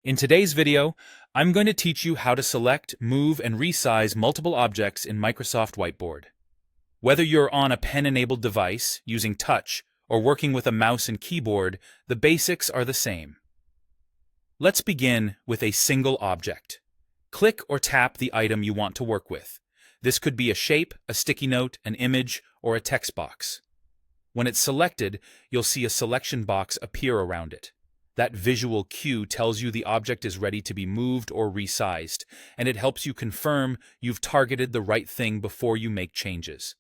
In today's video, I'm going to teach you how to select, move, and resize multiple objects in Microsoft Whiteboard. Whether you're on a pen-enabled device, using touch, or working with a mouse and keyboard, the basics are the same. Let's begin with a single object. Click or tap the item you want to work with. This could be a shape, a sticky note, an image, or a text box. When it's selected, you'll see a selection box appear around it. That visual cue tells you the object is ready to be moved or resized, and it helps you confirm you've targeted the right thing before you make changes.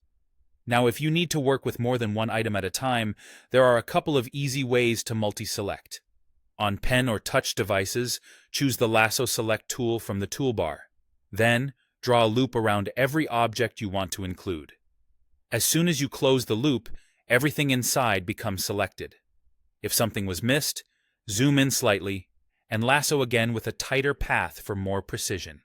Now, if you need to work with more than one item at a time, there are a couple of easy ways to multi-select. On pen or touch devices, choose the Lasso Select tool from the toolbar. Then, draw a loop around every object you want to include. As soon as you close the loop, everything inside becomes selected. If something was missed, zoom in slightly, and lasso again with a tighter path for more precision.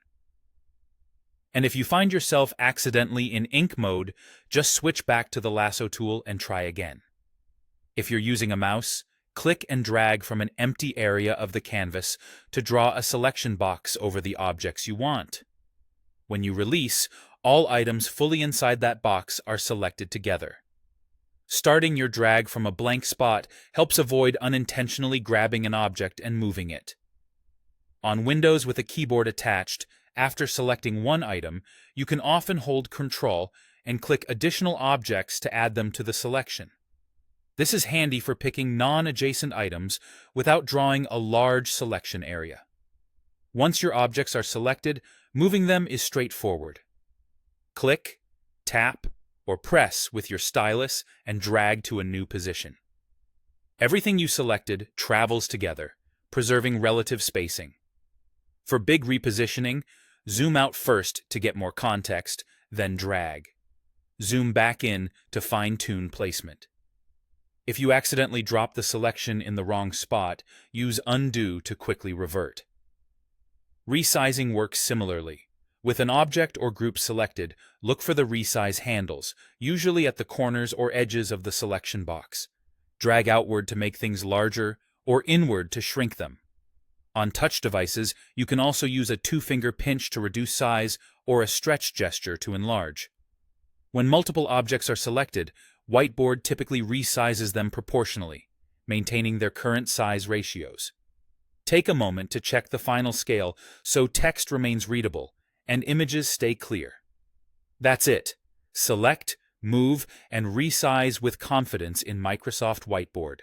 And if you find yourself accidentally in ink mode, just switch back to the lasso tool and try again. If you're using a mouse, click and drag from an empty area of the canvas to draw a selection box over the objects you want. When you release, all items fully inside that box are selected together. Starting your drag from a blank spot helps avoid unintentionally grabbing an object and moving it. On Windows with a keyboard attached, after selecting one item, you can often hold Ctrl and click additional objects to add them to the selection. This is handy for picking non-adjacent items without drawing a large selection area. Once your objects are selected, moving them is straightforward. Click, tap, or press with your stylus and drag to a new position. Everything you selected travels together, preserving relative spacing. For big repositioning, zoom out first to get more context, then drag. Zoom back in to fine-tune placement. If you accidentally drop the selection in the wrong spot, use undo to quickly revert. Resizing works similarly. With an object or group selected, look for the resize handles, usually at the corners or edges of the selection box. Drag outward to make things larger, or inward to shrink them. On touch devices, you can also use a two-finger pinch to reduce size or a stretch gesture to enlarge. When multiple objects are selected, Whiteboard typically resizes them proportionally, maintaining their current size ratios. Take a moment to check the final scale so text remains readable and images stay clear. That's it. Select, move, and resize with confidence in Microsoft Whiteboard.